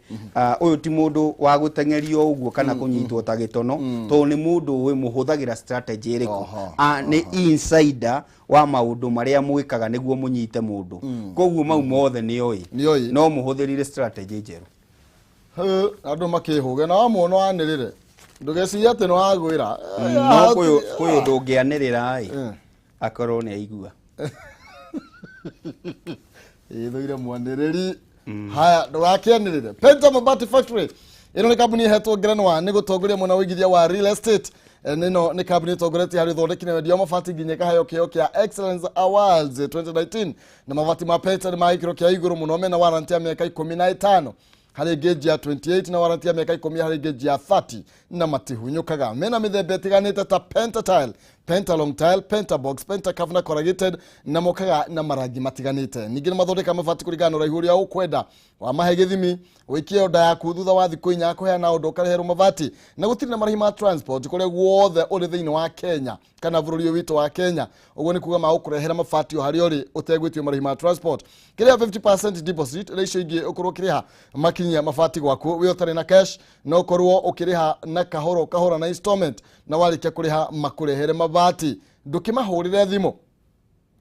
uyu ti mundu wa gutengerio uguo kana kunyitwo ta gitono to ni mundu we muhuthagira strategy iriku ni insider wa maundu maria mwikaga niguo munyite mundu koguo mau mothe ni oi no muhuthirire strategy njeru andu makihuge na wamuono anirire ndugeciria ati no agwira no kuyo ndungianirira ai akorwo ni aigua ithuire mwaniriri haya ndugakianirire Penta Mabati Factory ino ni kambuni hetwo ngerenwa ni gutongoria mwena wigithia wa real estate nino ni kambuni tongoretie hari thondekine wendia mabati nginya kahayo kio kia Excellence Awards 2019 na mabati ma Penta ni maikiro kia iguru muno mena warranty ya miaka 15 hari geji ya 28 na warranty ya miaka 10 hari geji ya 30 na matihunyukaga mena mithemba itiganite ta Penta Tile, Penta long tile, Penta box, Penta kavana corrugated na mokaga na marangi matiganite. Ningine mathondeka mabati kurigana na ihuri ya ukwenda wa mahe githimi wikie oda yaku thutha wa thiku inya kuheana oda ukareherwo mabati na gutiri na marĩhi ma transport kuria guothe uri thiini wa Kenya kana bururi witu wa Kenya. Uguo ni kuga ma ukurehera mabati o hari ori utegwitio marĩhi ma transport. Kiria 50% deposit ratio ingi ukorwo kiriha makinyia mabati gwaku wi utari na cash no ukorwo ukiriha na kahora na installment na warikia kuriha makurehere mabati. Ndukimahurire thimu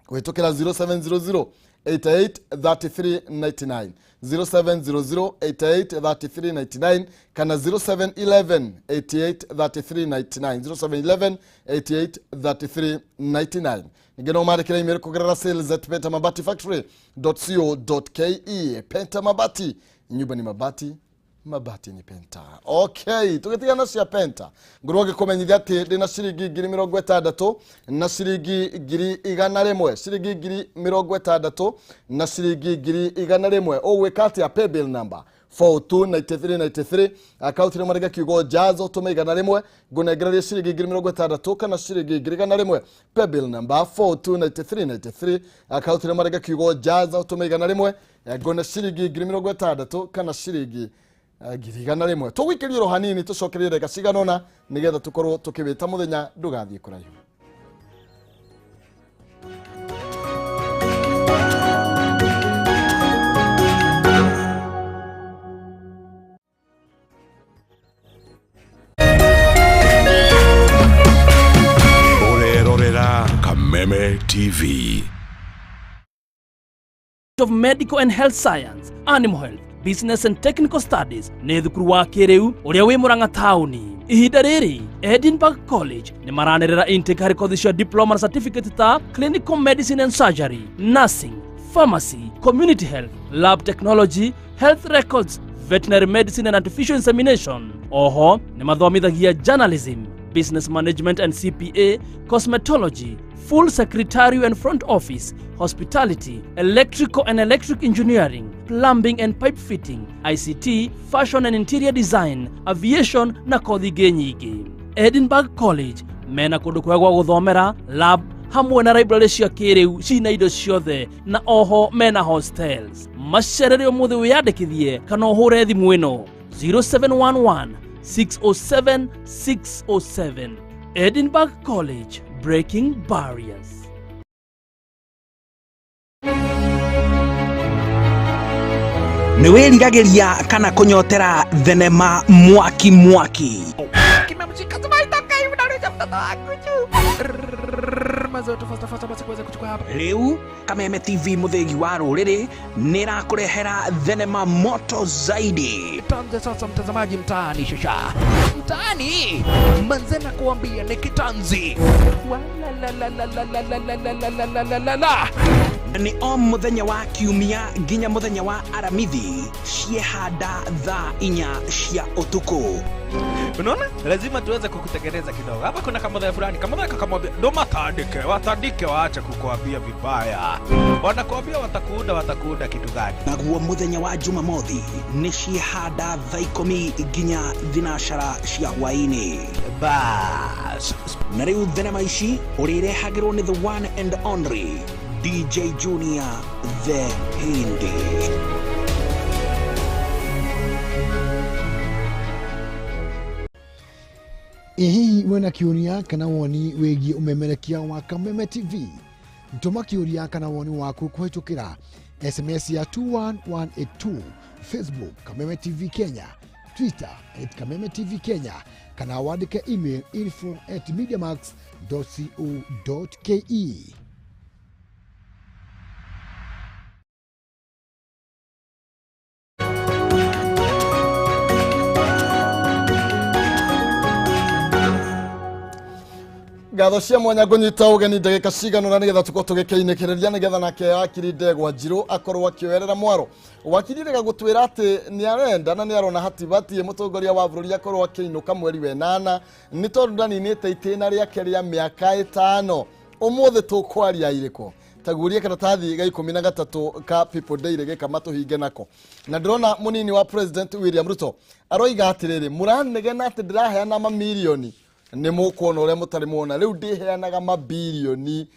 witukira 0700 883399 0700883399 kana 0711883399 0711883399. Ningeno marikira email kugerera sales@pentamabatifactory.co.ke. Penta Mabati, nyumba ni mabati, mabati ni Penta. Okay, tugetigana cia Penta. Nguroge kumenyithia ati ndina ciringi 60 na ciringi 100 ciringi 60 na ciringi 100 ogwika ati pay bill number 429393 account ni marega kiugo jazo tumeigana rimwe ngunegereria ciringi 60 kana ciringi 100 pay bill number 429393 account ni marega kiugo jazo tumeigana rimwe ngone ciringi 60 kana ciringi 100 tugwikirio hanini tucokerie rega ciganona nigetha tukorwo tukibita muthenya ndugathie kuraihu. Kameme TV. Of Medical and Health Science, Animal Health, Business and Technical Studies nĩ thukuru wa kĩrĩu ũrĩa wĩ Murang'a taũni. Ihinda rĩrĩ Edinburgh College nĩ maranĩrĩra intake harĩ kothi cia diploma na certificate ta Clinical Medicine and Surgery, Nursing, Pharmacy, Community Health, Lab Technology, Health Records, Veterinary Medicine and Artificial Insemination. Oho nĩ mathomithagia Journalism, Business Management and CPA, Cosmetology, Full Secretarial and Front Office, Hospitality, Electrical and Electric Engineering, Plumbing and Pipe Fitting, ICT, Fashion and Interior Design, Aviation na kothi ingĩ nyingĩ. Edinburgh College mena kũndũ kwega gwa gũthomera, lab hamwe na library cia kĩrĩu cina indo ciothe na oho mena hostels. Macerere ũmũthĩ wĩyandĩkithie kana ũhũre thimũ ĩno 0711 607 607. Edinburgh College, breaking barriers. Niwĩrigagĩria kana kunyotera thenema mwaki Kimemshika tumaitoka hivi na leo mtoto wangu mazoto fasta basi kuweza kuchukua hapa. Rĩu Kameme TV muthegi wa rũrĩrĩ nĩrakũrehera thenema moto zaidi. Tuanze sasa mtazamaji mtaani shusha. Mtaani manzena kuambia ni kitanzi. La. Ni o muthenya wa kiumia nginya muthenya wa aramithi ciehanda thaa 4 cia utuku. Unaona? Lazima tuweze kukutengeneza kidogo. Hapa kuna kamodha fulani, kamodha kakamwambia ndo watandike waache kukuambia vibaya. Wanakuambia watakuunda kitu gani? Naguo muthenya wa Jumamothi ni ciehanda thaa 10 nginya thinashara cia hwaini. Bas. Na rĩu thenema ici ũrĩrehagĩrwo nĩ the one and only DJ Junior the Hindi. Hihi wena kiuria kana woni wĩgiĩ umemerekia wa Kameme TV? Ntũma kiuria kana woni waku kũhĩtũkĩra SMS ya 21182, Facebook Kameme TV Kenya, Twitter @Kameme TV Kenya, kana wandĩke email info@mediamax.co.ke. Gatho cia mwanya kunyita ugeni ndagika cigano nigetha tuko tugikeinekereria nigetha nake wakiri Ndegwa Njirũ akorwo akioerera mwaro. Wakiri rega gutwira ati ni arenda na ni arona hatibati mutongoria wa bururi akorwo akiinuka mweri wa 8 ni tondu ndaninite itena riake ria miaka 5 umuthi tukwaria iriko tagurie karatathi ga 13 ka People Day regeka matuhinge nako na ndrona munini wa President William Ruto aroiga atiriri muranegena ati ndiraheana mamilioni nĩ mũkuona ũrĩa mũtarĩ muona rĩu ndĩheanaga mabilioni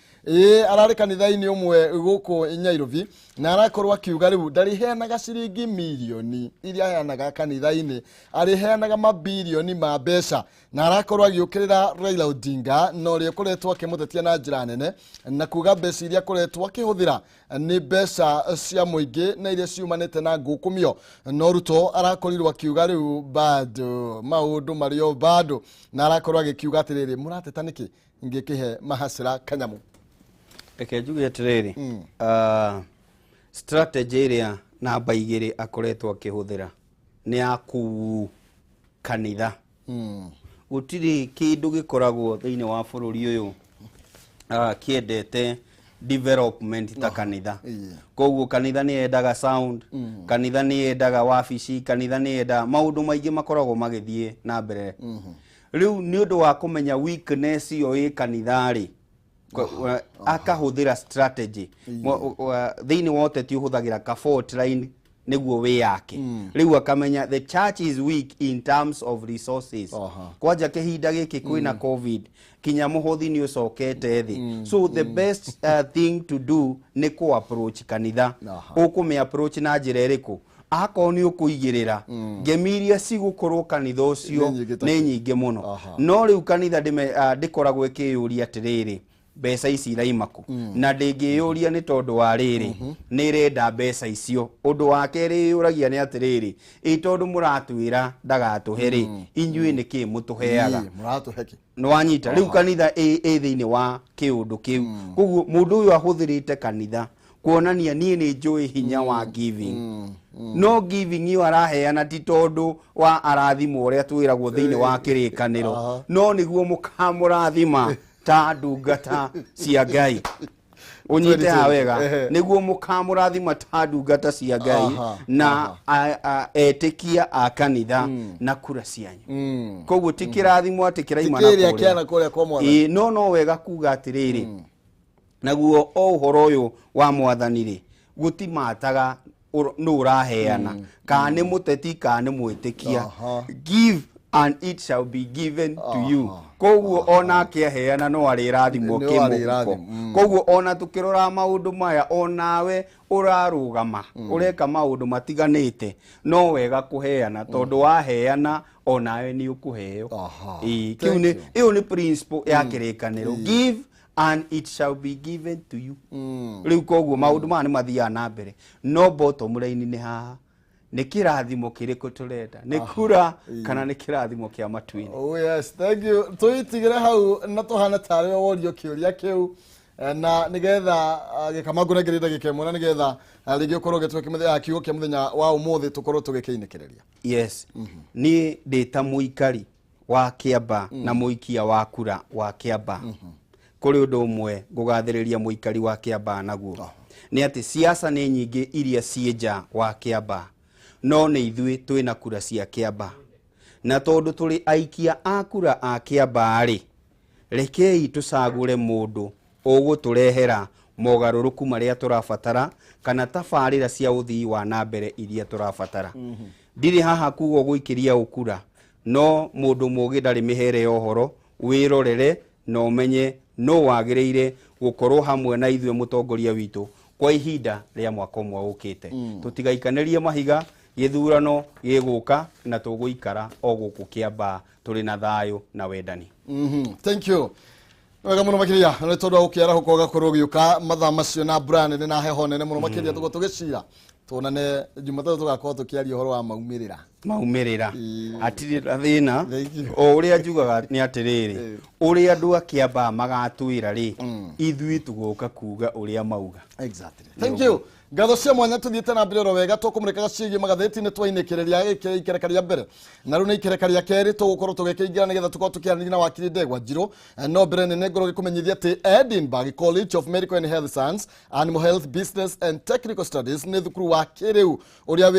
ararĩ kanitha-inĩ ũmwe gũkũ Nyairobi na arakorwo akiuga rĩu ndariheanaga ciringi milioni iria aheanaga kanitha-inĩ ariheanaga mabilioni ma mbeca na arakorwo agiũkĩrĩra Raila Odinga na ũrĩa ũkoretwo akĩmũtetia na njĩra nene na kuga mbeca iria akoretwo akĩhũthĩra nĩ mbeca cia mũingĩ na iria ciumanĩte na ngũkũmio no Ruto arakorirwo akiuga rĩu bado maũndũ marĩo bado na arakorwo agĩkiuga atĩrĩrĩ mũrateta nĩkĩ ngĩkĩhe mahasira kanyamu. Reke njuge atiriri strategy iria namba 2 akoretwo akihũthĩra ni ya kanitha gutiri kindu gikoragwo thiini wa bũrũri ũyũ kiendete development ta kanitha koguo kanitha ni endaga sound kanitha ni endaga wabici kanitha ni enda maundu maingĩ makoragwo magĩthie na mbere riu ni ũndũ wa kũmenya weakness iyo ĩ kanithari akahũthĩra strategy thiini wote ti ũhũthagĩra ka fault line nĩguo wĩ yake rĩu akamenya the church is weak in terms of resources kwanja kĩhinda gĩkĩ kwĩna covid kinya mũhothi ni ũcokete thĩ so the best thing to do nĩ ku approach kanitha ũkũme approach na njĩra ĩrĩkũ akorwo nĩ ũkũigĩrĩra ngemiria cigũkorwo kanitha ũcio nĩ nyingĩ mũno no rĩu kanitha ndĩkoragwo ĩkĩyũria atĩrĩrĩ mbeca ici iraimaku na ndĩngĩyũria nĩ tondũ wa rĩrĩ nĩ renda mbeca icio ũndũ wa kerĩ yũragia nĩ atĩrĩrĩ tondũ mũratwĩra ndagatũhe rĩ inyuĩ nĩkĩ mũtũheaga mũratũhe no wanyita rĩu kanitha thĩinĩ wa kĩũndũ kĩu koguo mũndũ ũyũ ahũthĩrĩte kanitha kuonania niĩ nĩ njũĩ hinya wa giving no giving you araheana ti tondũ wa arathimo ũrĩa twĩragwo thĩinĩ wa kĩrĩkanĩro no nĩguo mũkamũrathima ta ndungata cia Ngai unyite wega nĩguo mũkamũrathima ta ndungata cia Ngai na etĩkia a kanitha na kura cianyu koguo ti kĩrathimo atĩ kĩraima na kũrĩa no wega kuga atĩrĩrĩ naguo o ũhoro ũyũ wa mwathani rĩ gũtimataga no ũraheana kana nĩ mũteti kana nĩ mwĩtĩkia give and it shall be given to you koguo ona akĩheana no arĩrathimwo kĩmũhuko koguo ona tukĩrora maũndũ maya onawe ũrarũgama ũreka maũndũ matiganĩte no wega kũheana tondũ waheana onawe nĩ ũkũheo kiu nĩ ĩyo nĩ principle ya kĩrĩkanĩro give and it shall be given to you rĩu koguo maũndũ maya nĩ mathiaga na mbere no bottom line nĩ haha nĩ kĩrathimo kĩrĩkũ tũrenda nĩ kura kana nĩ kĩrathimo kĩa matuinĩ oh yes thank you tũitigĩre hau na tũhana tarĩ worio kĩũria kĩu na nigetha gĩkamangu ngereire gĩkemwe na nigetha rĩngĩ ũkorwo gĩtwĩkĩmũthenya kiugo kĩa mũthenya wa ũmũthĩ tũkorwo tũgĩkĩinĩkĩrĩria yes ni ndĩta mũikari wa Kĩamba na mũikia wa kura wa Kĩamba kũrĩ ũndũ ũmwe ngũgathĩrĩria mũikari wa Kĩamba naguo nĩ atĩ siasa nĩ nyingĩ iria cienja wa Kĩamba no nĩ ithuĩ twĩna kura cia Kĩamba na tondũ tũrĩ aikia a kura a Kĩamba rĩ rekei tũcagũre mũndũ ũgũtũrehera mogarũrũku marĩa tũrabatara kana tabarĩra cia ũthii wa na mbere iria tũrabatara ndirĩ haha kuga gũikĩria ũkura no mũndũ mũgĩ ndarĩ mĩhere ya ũhoro wĩrorere na ũmenye no wagĩrĩire gũkorwo hamwe na ithuĩ mũtongoria witũ kwa ihinda rĩa mwaka ũmwe ũkĩte tũtigaikanĩrie mahiga gĩthurano gĩgũka na tũgũikara o gũkũ Kĩamba tũrĩ na thayũ na wendani thank you wega mũno makĩria nĩ tondũ ũkĩara huko gakorwo gĩuka mathaa macio na brand nĩ na heho nene mũno makĩria tũgĩcira tuonane Jumatatu tugakorwo tukiaria ũhoro wa maumĩrĩra atirĩ thĩna o ũrĩa njugaga nĩ atĩrĩrĩ ũrĩa andũ a Kĩamba magatwĩra rĩ ithuĩ tũgoka kuga ũrĩa mauga exactly thank you ngatho cia mwanya tuthiĩte na mbere ro wega tũkũmũrĩkaga ciĩgiĩ magathĩti-inĩ twainĩkĩrĩria ikereka rĩa mbere na rĩu nĩ ikereka rĩa kerĩ tũgũkorwo tũgĩkĩingĩra nĩgetha tũkorwo tũkĩaranĩria na wakiri Ndegwa Njirũ no mbere nene ngorwo gĩkũmenyithia atĩ Edinburgh College of Medical and Health Science Animal Health Business and Technical Studies nĩ thukuru wa kĩrĩu ũrĩa